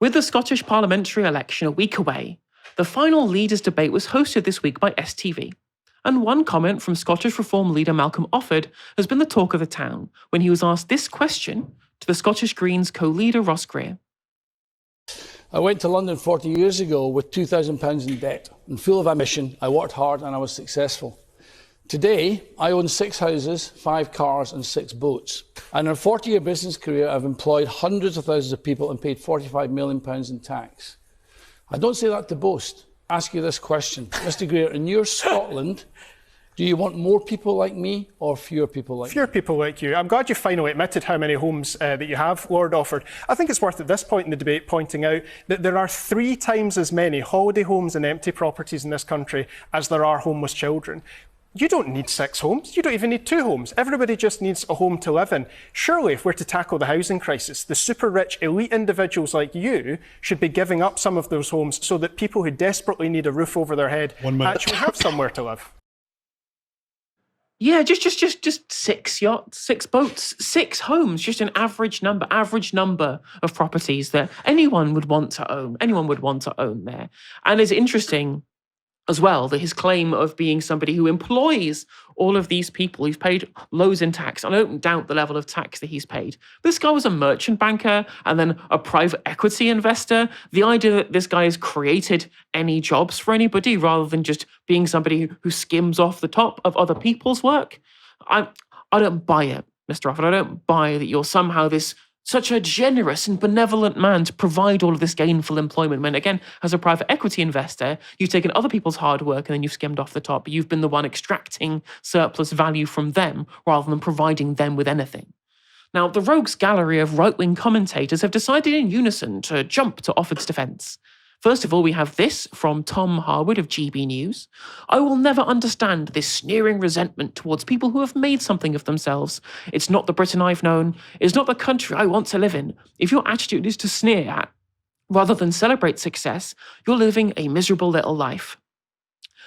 With the Scottish parliamentary election a week away, the final leaders' debate was hosted this week by STV. And one comment from Scottish Reform leader Malcolm Offord has been the talk of the town when he was asked this question to the Scottish Greens co-leader Ross Greer. I went to London 40 years ago with £2,000 in debt and full of ambition. I worked hard and I was successful. Today, I own 6 houses, 5 cars and 6 boats. And in a 40-year business career, I've employed hundreds of thousands of people and paid £45 million in tax. I don't say that to boast. I ask you this question. Mr Greer, in your Scotland, do you want more people like me or fewer people like me? Fewer people like you. I'm glad you finally admitted how many homes that you have, Lord Offord. I think it's worth at this point in the debate pointing out that there are 3 times as many holiday homes and empty properties in this country as there are homeless children. You don't need 6 homes. You don't even need 2 homes. Everybody just needs a home to live in. Surely, if we're to tackle the housing crisis, the super rich elite individuals like you should be giving up some of those homes so that people who desperately need a roof over their head actually have somewhere to live. Yeah, just 6 yachts, 6 boats, 6 homes, just an average number of properties that anyone would want to own there. And it's interesting as well that his claim of being somebody who employs all of these people who've paid loads in tax, and I don't doubt the level of tax that he's paid. This guy was a merchant banker and then a private equity investor. The idea that this guy has created any jobs for anybody rather than just being somebody who skims off the top of other people's work, I don't buy it, Mr. Offord. I don't buy that you're somehow such a generous and benevolent man to provide all of this gainful employment when, again, as a private equity investor, you've taken other people's hard work and then you've skimmed off the top. You've been the one extracting surplus value from them rather than providing them with anything. Now, the rogues gallery of right-wing commentators have decided in unison to jump to Offord's defence. First of all, we have this from Tom Harwood of GB News. I will never understand this sneering resentment towards people who have made something of themselves. It's not the Britain I've known. It's not the country I want to live in. If your attitude is to sneer at, rather than celebrate success, you're living a miserable little life.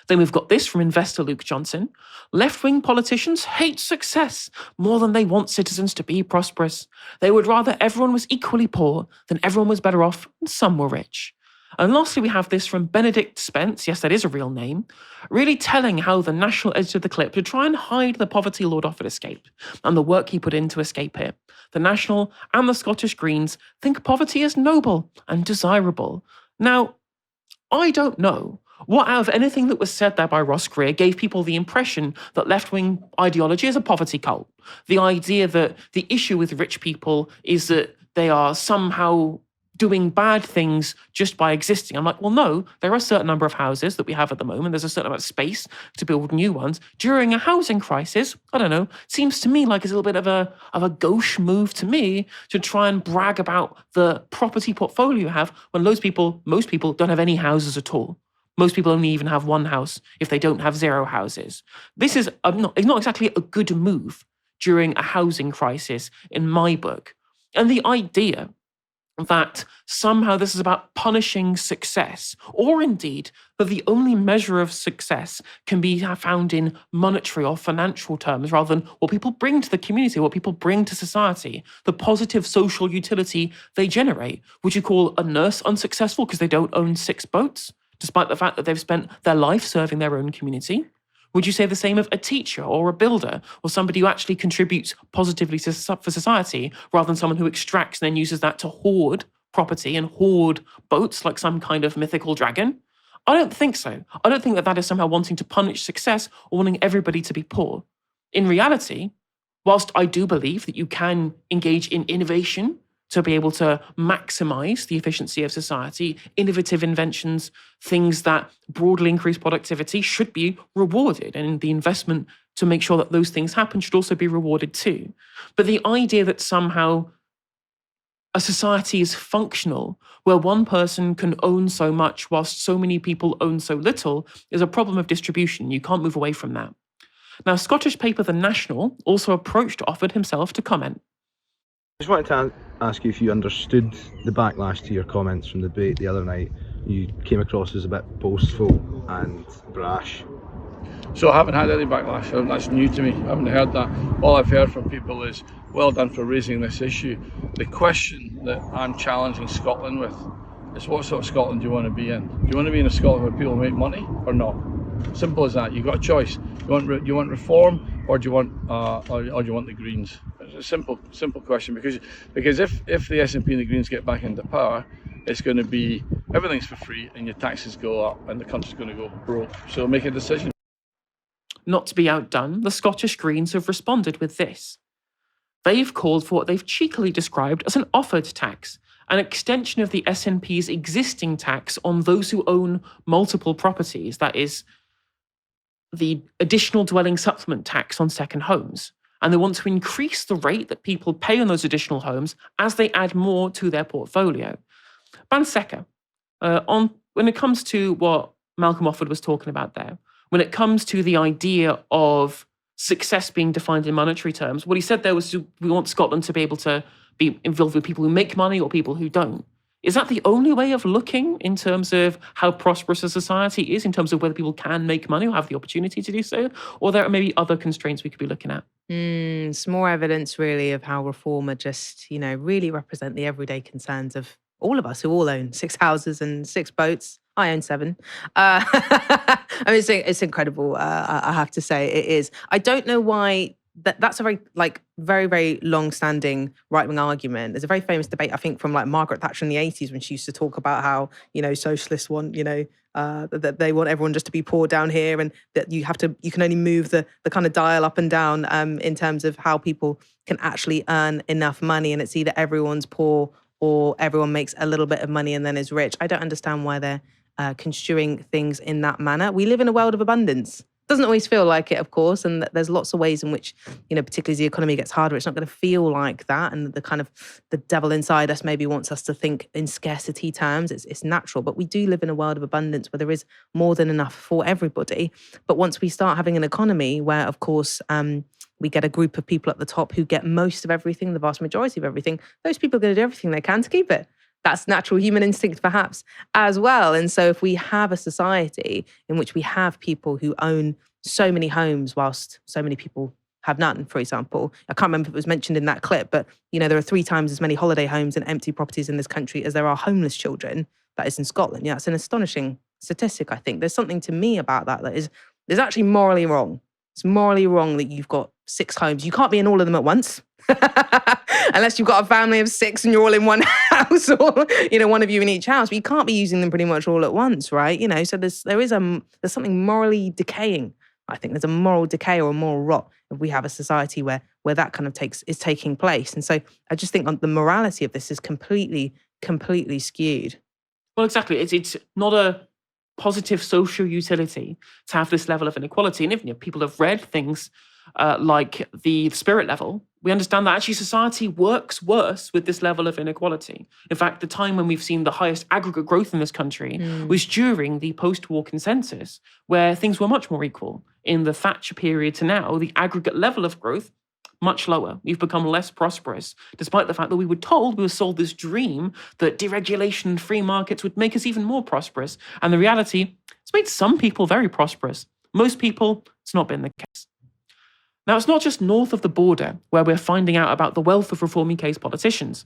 Then we've got this from investor Luke Johnson. Left-wing politicians hate success more than they want citizens to be prosperous. They would rather everyone was equally poor than everyone was better off and some were rich. And lastly, we have this from Benedict Spence, yes, that is a real name, really telling how the National edited the clip to try and hide the poverty Lord Offord escaped and the work he put in to escape it. The National and the Scottish Greens think poverty is noble and desirable. Now, I don't know what out of anything that was said there by Ross Greer gave people the impression that left-wing ideology is a poverty cult. The idea that the issue with rich people is that they are somehow doing bad things just by existing. I'm like, well, no, there are a certain number of houses that we have at the moment. There's a certain amount of space to build new ones. During a housing crisis, I don't know, seems to me like it's a little bit of a gauche move to me to try and brag about the property portfolio you have when most people don't have any houses at all. Most people only even have one house if they don't have 0 houses. This is it's not exactly a good move during a housing crisis in my book. And the idea that somehow this is about punishing success, or indeed that the only measure of success can be found in monetary or financial terms rather than what people bring to the community, what people bring to society, the positive social utility they generate. Would you call a nurse unsuccessful because they don't own 6 boats, despite the fact that they've spent their life serving their own community? Would you say the same of a teacher or a builder or somebody who actually contributes positively for society rather than someone who extracts and then uses that to hoard property and hoard boats like some kind of mythical dragon? I don't think so. I don't think that that is somehow wanting to punish success or wanting everybody to be poor. In reality, whilst I do believe that you can engage in innovation to be able to maximize the efficiency of society, innovative inventions, things that broadly increase productivity should be rewarded. And the investment to make sure that those things happen should also be rewarded too. But the idea that somehow a society is functional where one person can own so much whilst so many people own so little is a problem of distribution. You can't move away from that. Now, Scottish paper The National also approached Offord himself to comment. I just wanted to ask you if you understood the backlash to your comments from the debate the other night. You came across as a bit boastful and brash. So I haven't had any backlash. That's new to me. I haven't heard that. All I've heard from people is, well done for raising this issue. The question that I'm challenging Scotland with is, what sort of Scotland do you want to be in? Do you want to be in a Scotland where people make money or not? Simple as that. You've got a choice. You want reform, or do you want the Greens? It's a simple question, because if the SNP and the Greens get back into power, it's going to be everything's for free and your taxes go up and the country's going to go broke. So make a decision. Not to be outdone, the Scottish Greens have responded with this. They've called for what they've cheekily described as an Offord tax, an extension of the SNP's existing tax on those who own multiple properties, that is, the additional dwelling supplement tax on second homes. And they want to increase the rate that people pay on those additional homes as they add more to their portfolio. Banseka, when it comes to what Malcolm Offord was talking about there, when it comes to the idea of success being defined in monetary terms, what he said there was we want Scotland to be able to be involved with people who make money or people who don't. Is that the only way of looking in terms of how prosperous a society is, in terms of whether people can make money or have the opportunity to do so? Or there are maybe other constraints we could be looking at? It's more evidence really of how reform are just, really represent the everyday concerns of all of us who all own 6 houses and 6 boats. I own 7. I mean, it's incredible. I have to say it is. I don't know why that's a very, very, very long-standing right-wing argument. There's a very famous debate, I think, from Margaret Thatcher in the 80s when she used to talk about how, socialists want, that they want everyone just to be poor down here, and that you can only move the kind of dial up and down in terms of how people can actually earn enough money, and it's either everyone's poor or everyone makes a little bit of money and then is rich. I don't understand why they're construing things in that manner. We live in a world of abundance. Doesn't always feel like it, of course, and there's lots of ways in which, particularly as the economy gets harder, it's not going to feel like that, and the devil inside us maybe wants us to think in scarcity terms. It's natural, but we do live in a world of abundance where there is more than enough for everybody. But once we start having an economy where, of course, we get a group of people at the top who get most of everything, the vast majority of everything, those people are going to do everything they can to keep it. That's natural human instinct, perhaps, as well. And so if we have a society in which we have people who own so many homes whilst so many people have none, for example, I can't remember if it was mentioned in that clip, but, there are 3 times as many holiday homes and empty properties in this country as there are homeless children. That is in Scotland. Yeah, it's an astonishing statistic, I think. There's something to me about that is actually morally wrong. It's morally wrong that you've got 6 homes. You can't be in all of them at once. Unless you've got a family of 6 and you're all in one house, or one of you in each house, but you can't be using them pretty much all at once, right? So there's something morally decaying. I think there's a moral decay or a moral rot if we have a society where that kind of is taking place. And so I just think the morality of this is completely skewed. Well, exactly. It's not a positive social utility to have this level of inequality. And if people have read things like the spirit level, we understand that actually society works worse with this level of inequality. In fact, the time when we've seen the highest aggregate growth in this country was during the post-war consensus, where things were much more equal. In the Thatcher period to now, the aggregate level of growth, much lower. We've become less prosperous, despite the fact that we were sold this dream that deregulation and free markets would make us even more prosperous. And the reality, it's made some people very prosperous. Most people, it's not been the case. Now, it's not just north of the border where we're finding out about the wealth of Reform UK's politicians.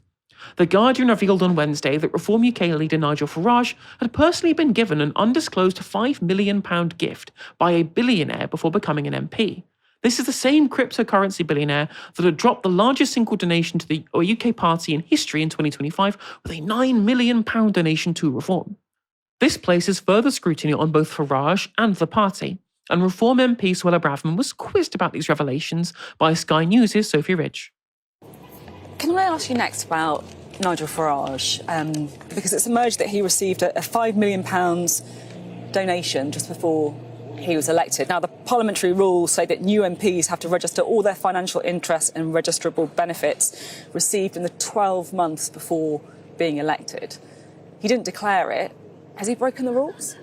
The Guardian revealed on Wednesday that Reform UK leader Nigel Farage had personally been given an undisclosed £5 million gift by a billionaire before becoming an MP. This is the same cryptocurrency billionaire that had dropped the largest single donation to the UK party in history in 2025 with a £9 million donation to Reform. This places further scrutiny on both Farage and the party. And Reform MP Suella Braverman was quizzed about these revelations by Sky News' Sophie Ridge. Can I ask you next about Nigel Farage? Because it's emerged that he received a £5 million donation just before he was elected. Now, the parliamentary rules say that new MPs have to register all their financial interests and registrable benefits received in the 12 months before being elected. He didn't declare it. Has he broken the rules?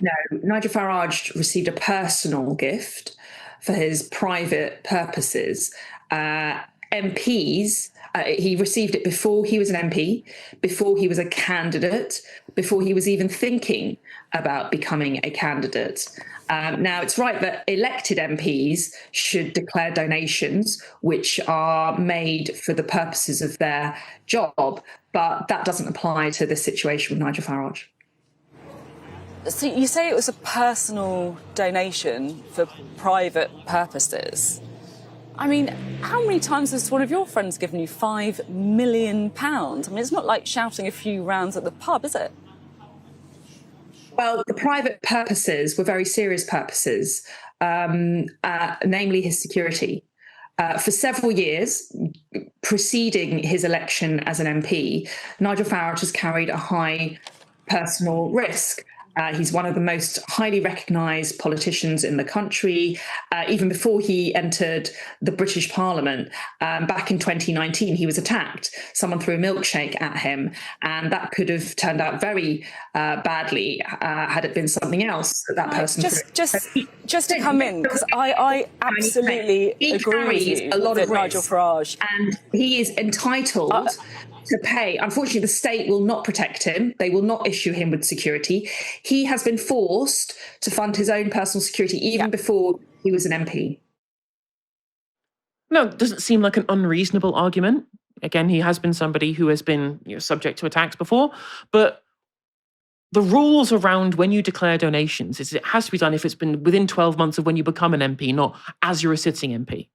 No, Nigel Farage received a personal gift for his private purposes. MPs, he received it before he was an MP, before he was a candidate, before he was even thinking about becoming a candidate. Now, it's right that elected MPs should declare donations which are made for the purposes of their job, but that doesn't apply to this situation with Nigel Farage. So you say it was a personal donation for private purposes. I mean, how many times has one of your friends given you £5 million? I mean, it's not like shouting a few rounds at the pub, is it? Well, the private purposes were very serious purposes, namely his security. For several years preceding his election as an MP, Nigel Farage has carried a high personal risk. He's one of the most highly recognised politicians in the country. Even before he entered the British Parliament, back in 2019, he was attacked. Someone threw a milkshake at him, and that could have turned out very badly had it been something else that person. Just to come in, because I absolutely agree with you a lot that of Nigel Farage, and he is entitled to pay. Unfortunately, the state will not protect him. They will not issue him with security. He has been forced to fund his own personal security even before he was an MP. No, it doesn't seem like an unreasonable argument. Again, he has been somebody who has been subject to attacks before, but the rules around when you declare donations is it has to be done if it's been within 12 months of when you become an MP, not as you're a sitting MP.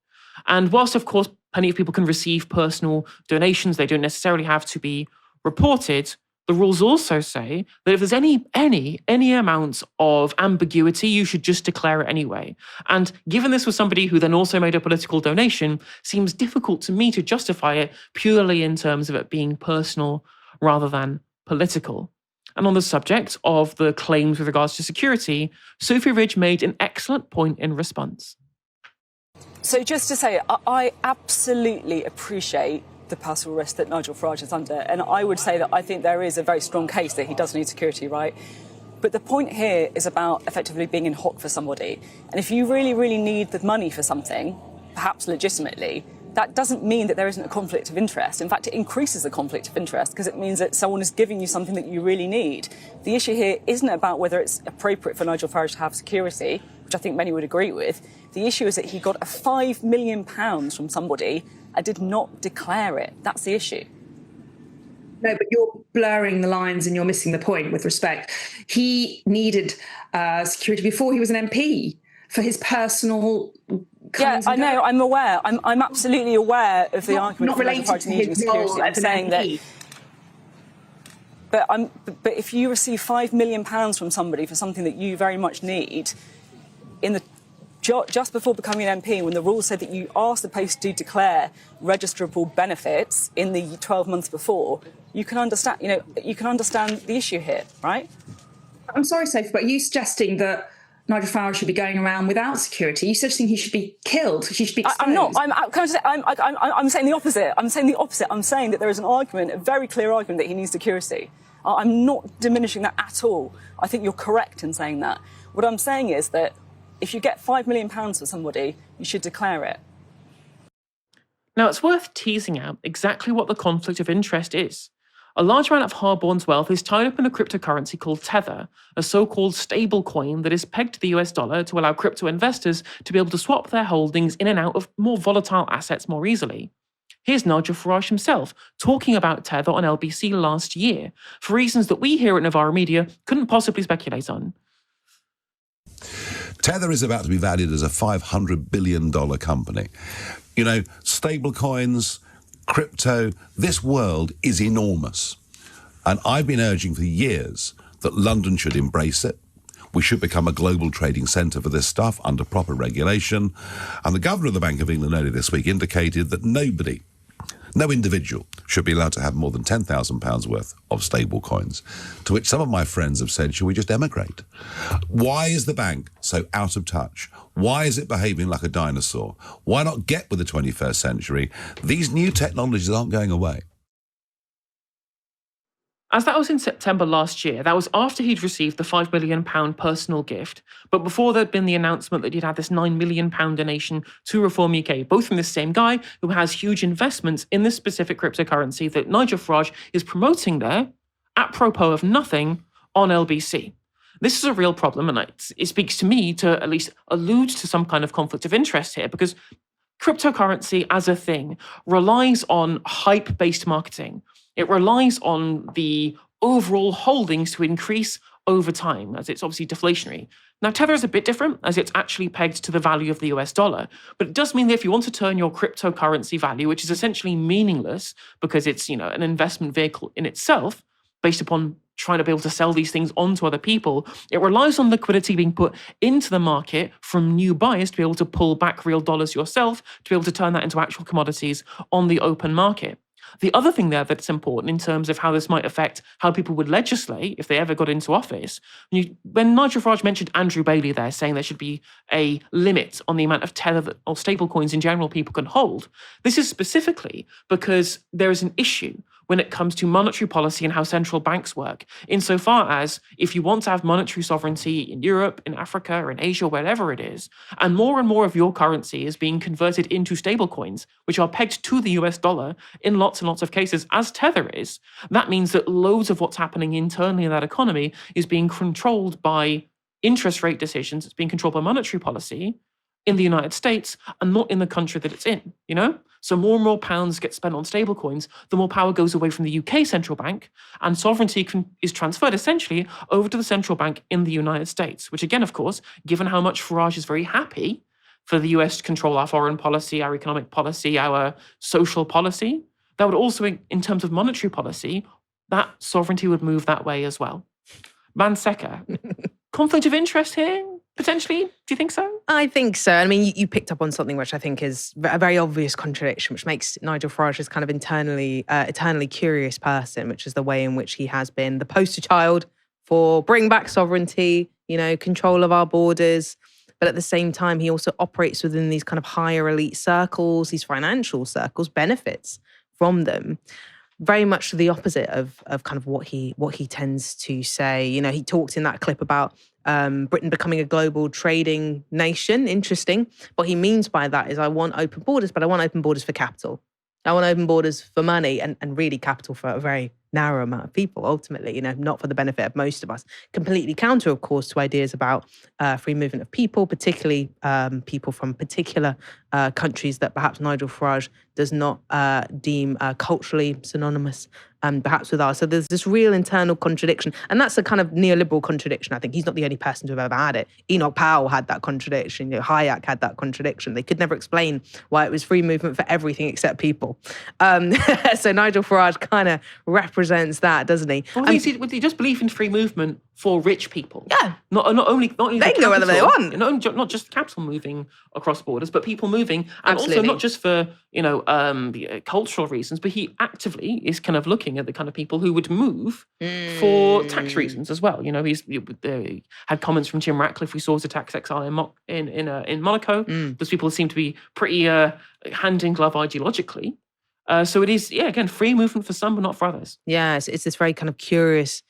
And whilst, of course, plenty of people can receive personal donations, they don't necessarily have to be reported. The rules also say that if there's any amounts of ambiguity, you should just declare it anyway. And given this was somebody who then also made a political donation, seems difficult to me to justify it purely in terms of it being personal rather than political. And on the subject of the claims with regards to security, Sophie Ridge made an excellent point in response. So just to say, I absolutely appreciate the personal risk that Nigel Farage is under. And I would say that I think there is a very strong case that he does need security, right? But the point here is about effectively being in hock for somebody. And if you really, really need the money for something, perhaps legitimately, that doesn't mean that there isn't a conflict of interest. In fact, it increases the conflict of interest because it means that someone is giving you something that you really need. The issue here isn't about whether it's appropriate for Nigel Farage to have security, which I think many would agree with. The issue is that he got a £5 million from somebody and did not declare it. That's the issue. No, but you're blurring the lines and you're missing the point with respect. He needed security before he was an MP for his personal... Yeah, I know, I'm aware. I'm absolutely aware of the argument not for Nigel Farage needing security. I'm saying that... But if you receive £5 million from somebody for something that you very much need, just before becoming an MP, when the rules said that you are supposed to declare registrable benefits in the 12 months before, you can understand the issue here, right? I'm sorry, Sophie, but are you suggesting that Nigel Farage should be going around without security? Are you suggesting he should be killed? He should be exposed? I'm not. I'm saying the opposite. I'm saying the opposite. I'm saying that there is an argument, a very clear argument, that he needs security. I'm not diminishing that at all. I think you're correct in saying that. What I'm saying is that if you get £5 million for somebody, you should declare it. Now, it's worth teasing out exactly what the conflict of interest is. A large amount of Harborne's wealth is tied up in a cryptocurrency called Tether, a so-called stable coin that is pegged to the US dollar to allow crypto investors to be able to swap their holdings in and out of more volatile assets more easily. Here's Nigel Farage himself talking about Tether on LBC last year, for reasons that we here at Novara Media couldn't possibly speculate on. Tether is about to be valued as a $500 billion company. You know, stable coins, crypto, this world is enormous. And I've been urging for years that London should embrace it. We should become a global trading centre for this stuff under proper regulation. And the Governor of the Bank of England earlier this week indicated that no individual should be allowed to have more than £10,000 worth of stable coins, to which some of my friends have said, should we just emigrate? Why is the bank so out of touch? Why is it behaving like a dinosaur? Why not get with the 21st century? These new technologies aren't going away. As that was in September last year, that was after he'd received the £5 million personal gift, but before there'd been the announcement that he'd had this £9 million donation to Reform UK, both from this same guy who has huge investments in this specific cryptocurrency that Nigel Farage is promoting there, apropos of nothing, on LBC. This is a real problem, and it speaks to me to at least allude to some kind of conflict of interest here, because cryptocurrency as a thing relies on hype-based marketing. It relies on the overall holdings to increase over time, as it's obviously deflationary. Now, Tether is a bit different, as it's actually pegged to the value of the US dollar. But it does mean that if you want to turn your cryptocurrency value, which is essentially meaningless because it's, an investment vehicle in itself, based upon trying to be able to sell these things on to other people, it relies on liquidity being put into the market from new buyers to be able to pull back real dollars yourself, to be able to turn that into actual commodities on the open market. The other thing there that's important in terms of how this might affect how people would legislate if they ever got into office, when Nigel Farage mentioned Andrew Bailey there, saying there should be a limit on the amount of Tether or stablecoins in general people can hold, this is specifically because there is an issue when it comes to monetary policy and how central banks work, insofar as if you want to have monetary sovereignty in Europe, in Africa, or in Asia, wherever it is, and more of your currency is being converted into stablecoins, which are pegged to the US dollar in lots and lots of cases, as Tether is, that means that loads of what's happening internally in that economy is being controlled by interest rate decisions, it's being controlled by monetary policy in the United States and not in the country that it's in, So more and more pounds get spent on stablecoins, the more power goes away from the UK central bank, and sovereignty is transferred essentially over to the central bank in the United States, which again, of course, given how much Farage is very happy for the US to control our foreign policy, our economic policy, our social policy, that would also, in terms of monetary policy, that sovereignty would move that way as well. Banseka, conflict of interest here? Potentially? Do you think so? I think so. I mean, you picked up on something which I think is a very obvious contradiction, which makes Nigel Farage this kind of eternally curious person, which is the way in which he has been the poster child for bring back sovereignty, control of our borders. But at the same time, he also operates within these kind of higher elite circles, these financial circles, benefits from them. Very much the opposite of kind of what he tends to say. He talked in that clip about Britain becoming a global trading nation. Interesting. What he means by that is I want open borders, but I want open borders for capital. I want open borders for money and really capital for a very narrow amount of people, ultimately, not for the benefit of most of us. Completely counter, of course, to ideas about free movement of people, particularly people from particular countries that perhaps Nigel Farage does not deem culturally synonymous perhaps with ours. So there's this real internal contradiction. And that's a kind of neoliberal contradiction. I think he's not the only person to have ever had it. Enoch Powell had that contradiction. Hayek had that contradiction. They could never explain why it was free movement for everything except people. So Nigel Farage kind of represents that, doesn't he? Well, he just believe in free movement for rich people. Yeah. Not only they can go wherever they want. Not just capital moving across borders, but people moving, and Absolutely. also not just for cultural reasons, but he actively is kind of looking at the kind of people who would move for tax reasons as well. He had comments from Jim Ratcliffe, who saw as a tax exile in Monaco. Those people seem to be pretty hand in glove ideologically. So it is, again, free movement for some, but not for others. Yeah, it's this very kind of curious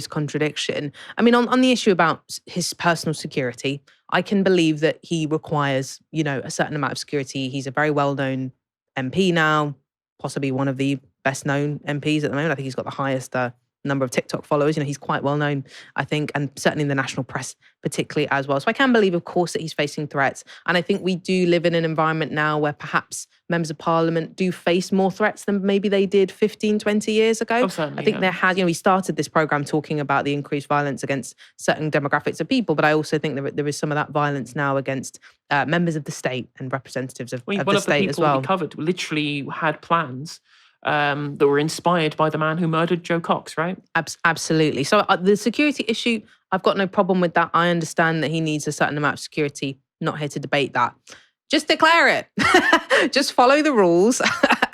contradiction. I mean, on the issue about his personal security, I can believe that he requires, a certain amount of security. He's a very well-known MP now, possibly one of the best-known MPs at the moment. I think he's got the highest number of TikTok followers. He's quite well-known, I think, and certainly in the national press particularly as well. So I can believe, of course, that he's facing threats. And I think we do live in an environment now where perhaps members of parliament do face more threats than maybe they did 15, 20 years ago. Oh, certainly, I think there has, we started this program talking about the increased violence against certain demographics of people, but I also think there is some of that violence now against members of the state and representatives of the state as well. One of the people we covered literally had plans that were inspired by the man who murdered Joe Cox, right? Absolutely. So the security issue, I've got no problem with that. I understand that he needs a certain amount of security. Not here to debate that. Just declare it. Just follow the rules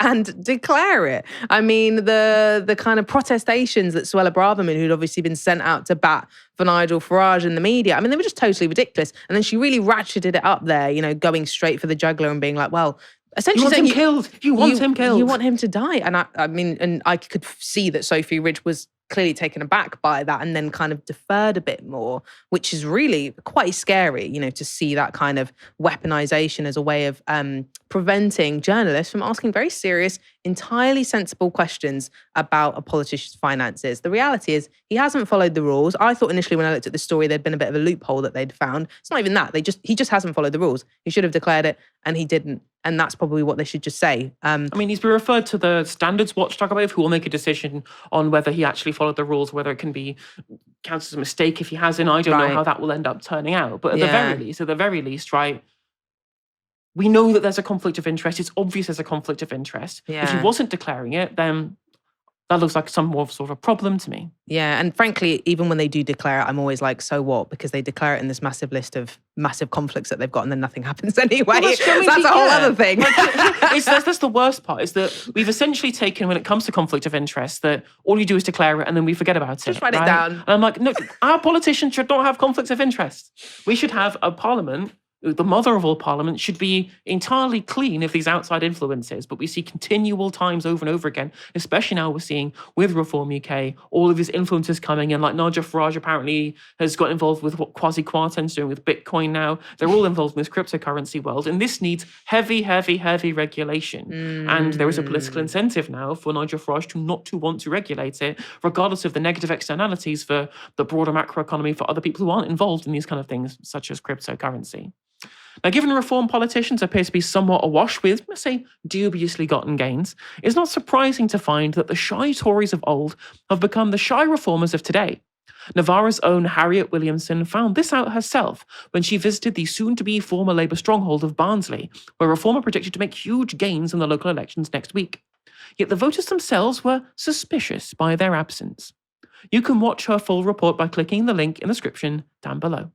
and declare it. I mean, the kind of protestations that Suella Braverman, who'd obviously been sent out to bat for Nigel Farage in the media, I mean, they were just totally ridiculous. And then she really ratcheted it up there, going straight for the jugular and being like, well, essentially you want him killed. You want him killed. You want him to die. And I mean, and I could see that Sophie Ridge was clearly taken aback by that and then kind of deferred a bit more, which is really quite scary, to see that kind of weaponization as a way of preventing journalists from asking very serious, entirely sensible questions about a politician's finances. The reality is he hasn't followed the rules. I thought initially when I looked at the story, there'd been a bit of a loophole that they'd found. It's not even that. He just hasn't followed the rules. He should have declared it and he didn't. And that's probably what they should just say. He's been referred to the standards watchdog, I believe, who will make a decision on whether he actually followed the rules, whether it can be counted as a mistake if he hasn't. I don't know how that will end up turning out. But at the very least, right, we know that there's a conflict of interest. It's obvious there's a conflict of interest. Yeah. If he wasn't declaring it, then that looks like some more sort of a problem to me. Yeah, and frankly, even when they do declare it, I'm always like, so what? Because they declare it in this massive list of massive conflicts that they've got and then nothing happens anyway. Well, that's a whole other thing. That's the worst part, is that we've essentially taken, when it comes to conflict of interest, that all you do is declare it and then we forget about it. Just write it down. And I'm like, no, our politicians should not have conflicts of interest. We should have a parliament. The mother of all parliaments should be entirely clean of these outside influences, but we see continual times over and over again, especially now we're seeing with Reform UK, all of these influences coming in, like Nigel Farage apparently has got involved with what Kwasi Kwarteng's doing with Bitcoin now. They're all involved in this cryptocurrency world, and this needs heavy, heavy, heavy regulation. And there is a political incentive now for Nigel Farage not to want to regulate it, regardless of the negative externalities for the broader macroeconomy for other people who aren't involved in these kind of things, such as cryptocurrency. Now, given Reform politicians appear to be somewhat awash with, let's say, dubiously gotten gains, it's not surprising to find that the shy Tories of old have become the shy reformers of today. Novara's own Harriet Williamson found this out herself when she visited the soon-to-be former Labour stronghold of Barnsley, where Reform are predicted to make huge gains in the local elections next week. Yet the voters themselves were suspicious by their absence. You can watch her full report by clicking the link in the description down below.